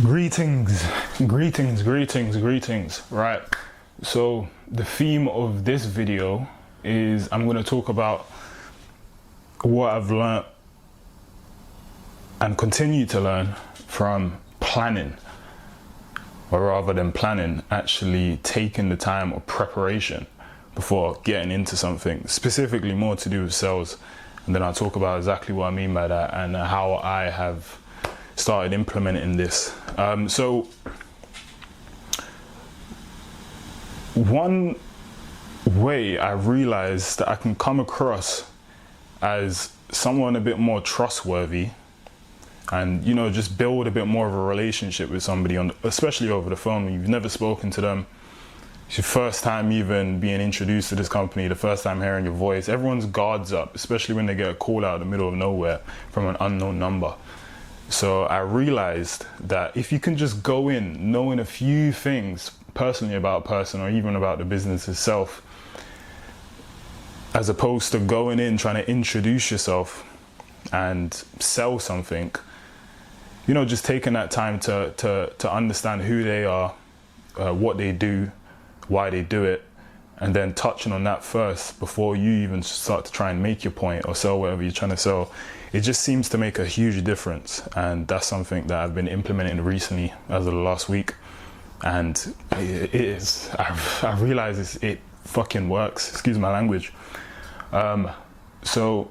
Greetings, greetings, greetings, greetings. Right, so the theme of this video is I'm going to talk about what I've learned and continue to learn from planning, or rather than planning, actually taking the time of preparation before getting into something, specifically more to do with sales. And then I'll talk about exactly what I mean by that and how I have started implementing this. So one way I realized that I can come across as someone a bit more trustworthy and, you know, just build a bit more of a relationship with somebody, especially over the phone when you've never spoken to them. It's your first time even being introduced to this company, the first time hearing your voice. Everyone's guards up, especially when they get a call out of the middle of nowhere from an unknown number. So I realized that if you can just go in knowing a few things personally about a person or even about the business itself, as opposed to going in trying to introduce yourself and sell something, you know, just taking that time to understand who they are, what they do, why they do it, and then touching on that first before you even start to try and make your point or sell whatever you're trying to sell. It just seems to make a huge difference, and that's something that I've been implementing recently as of the last week, and it is, I realize it fucking works, excuse my language. So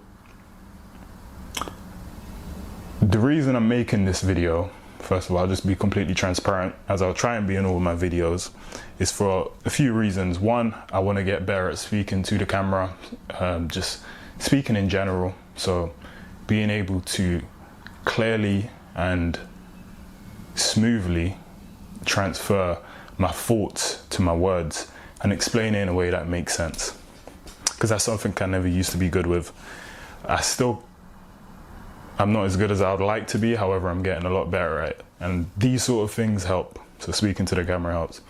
the reason I'm making this video, first of all, I'll just be completely transparent, as I'll try and be in all my videos, is for a few reasons. One, I want to get better at speaking to the camera, just speaking in general. So being able to clearly and smoothly transfer my thoughts to my words and explain it in a way that makes sense. Because that's something I never used to be good with. I'm not as good as I would like to be, however, I'm getting a lot better at it. And these sort of things help. So speaking to the camera helps.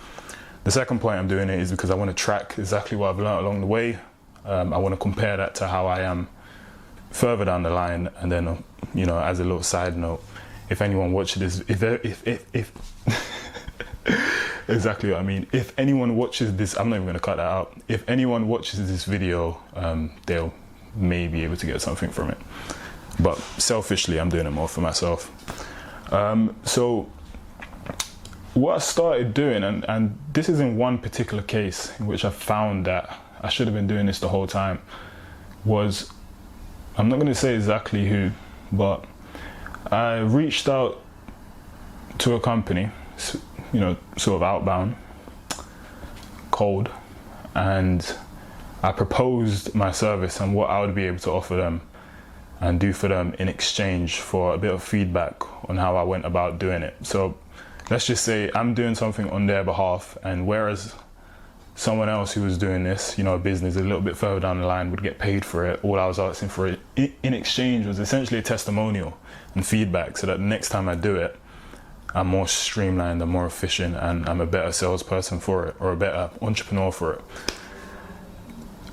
The second point I'm doing it is because I want to track exactly what I've learned along the way. I want to compare that to how I am further down the line. And then, you know, as a little side note, if anyone watches this, if exactly what I mean. If anyone watches this, I'm not even going to cut that out. If anyone watches this video, they'll may be able to get something from it. But selfishly, I'm doing it more for myself. So what I started doing, and this is in one particular case in which I found that I should have been doing this the whole time, was, I'm not going to say exactly who, but I reached out to a company, you know, sort of outbound, cold, and I proposed my service and what I would be able to offer them and do for them in exchange for a bit of feedback on how I went about doing it. So let's just say I'm doing something on their behalf, and whereas someone else who was doing this, you know, a business a little bit further down the line would get paid for it, all I was asking for it in exchange was essentially a testimonial and feedback, so that the next time I do it, I'm more streamlined, I'm more efficient, and I'm a better salesperson for it, or a better entrepreneur for it.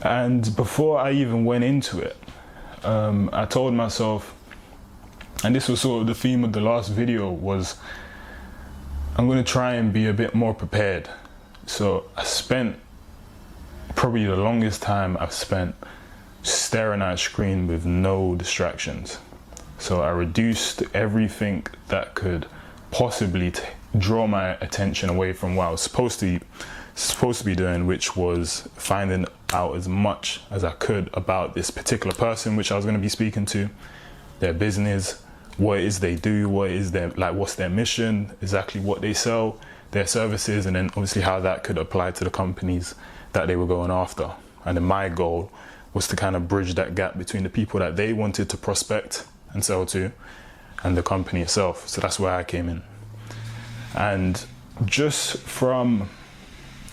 And before I even went into it, I told myself, and this was sort of the theme of the last video, was I'm going to try and be a bit more prepared. So I spent probably the longest time I've spent staring at a screen with no distractions. So I reduced everything that could possibly draw my attention away from what I was supposed to be doing, which was finding out as much as I could about this particular person which I was going to be speaking to, their business, what it is they do, what is their, like, what's their mission, exactly what they sell, their services, and then obviously how that could apply to the companies that they were going after. And then my goal was to kind of bridge that gap between the people that they wanted to prospect and sell to and the company itself. So that's where I came in. And just from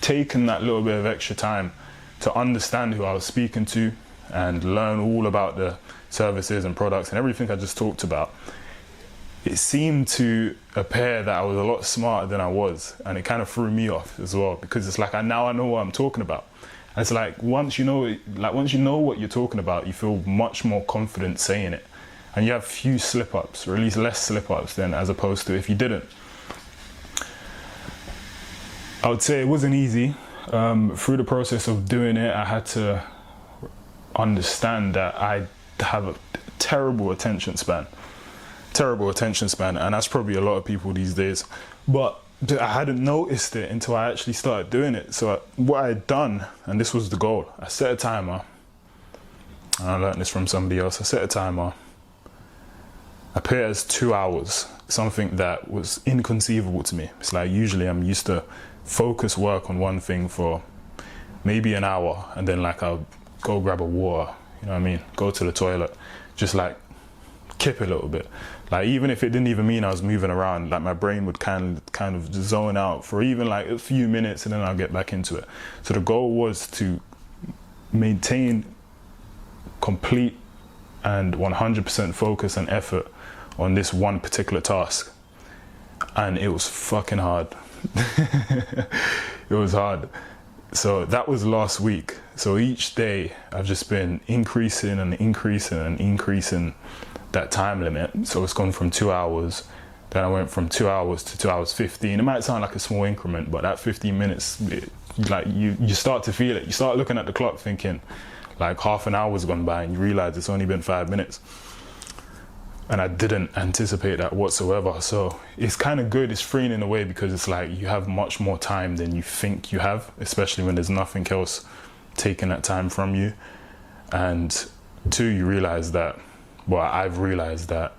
taking that little bit of extra time to understand who I was speaking to and learn all about the services and products and everything I just talked about, it seemed to appear that I was a lot smarter than I was, and it kind of threw me off as well, because it's like now I know what I'm talking about. And it's like once you know what you're talking about, you feel much more confident saying it, and you have few slip-ups, or at least less slip-ups than as opposed to if you didn't. I would say it wasn't easy. Through the process of doing it, I had to understand that I have a terrible attention span, and that's probably a lot of people these days. But I hadn't noticed it until I actually started doing it. So what I had done, and this was the goal, I set a timer. I learned this from somebody else. I set a timer. I put it as 2 hours, something that was inconceivable to me. It's like usually I'm used to focus work on one thing for maybe an hour, and then like I'll go grab a water, you know what I mean? Go to the toilet, just like kip a little bit. Like even if it didn't even mean I was moving around, like my brain would kind of zone out for even like a few minutes, and then I'll get back into it. So the goal was to maintain complete and 100% focus and effort on this one particular task. And it was fucking hard. It was hard. So that was last week. So each day I've just been increasing that time limit. So it's gone from 2 hours, then I went from 2 hours to 2 hours 15. It might sound like a small increment, but that 15 minutes, like you start to feel it. You start looking at the clock thinking like half an hour's gone by, and you realize it's only been 5 minutes. And I didn't anticipate that whatsoever. So it's kind of good, it's freeing in a way, because it's like you have much more time than you think you have, especially when there's nothing else taking that time from you. And two, you realize that, well, I've realized that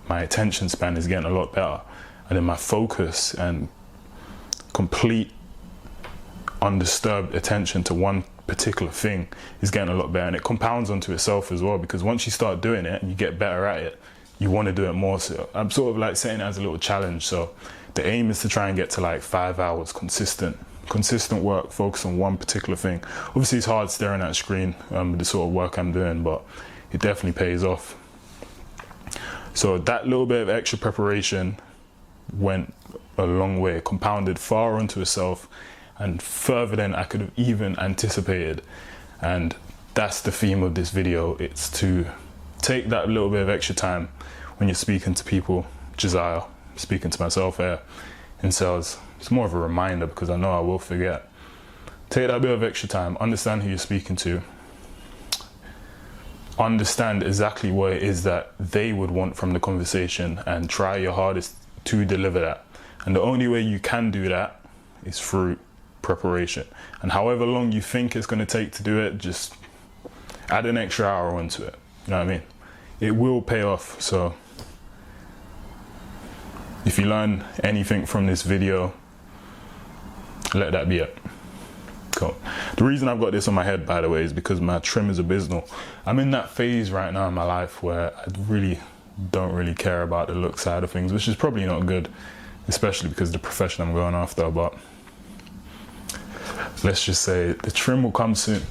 my attention span is getting a lot better. And then my focus and complete undisturbed attention to one particular thing is getting a lot better, and it compounds onto itself as well, because once you start doing it and you get better at it, you want to do it more. So I'm sort of like setting it as a little challenge. So the aim is to try and get to like 5 hours consistent work, focus on one particular thing. Obviously it's hard staring at a screen with the sort of work I'm doing, but it definitely pays off. So that little bit of extra preparation went a long way, compounded far onto itself, and further than I could have even anticipated. And that's the theme of this video. It's to take that little bit of extra time when you're speaking to people, Josiah, speaking to myself here in sales. It's more of a reminder, because I know I will forget. Take that bit of extra time, understand who you're speaking to, understand exactly what it is that they would want from the conversation, and try your hardest to deliver that. And the only way you can do that is through preparation. And however long you think it's going to take to do it, just add an extra hour onto it. You know what I mean? It will pay off. So if you learn anything from this video, let that be it. Cool. The reason I've got this on my head, by the way, is because my trim is abysmal. I'm in that phase right now in my life where I really don't really care about the look side of things, which is probably not good, especially because of the profession I'm going after. But let's just say the trim will come soon.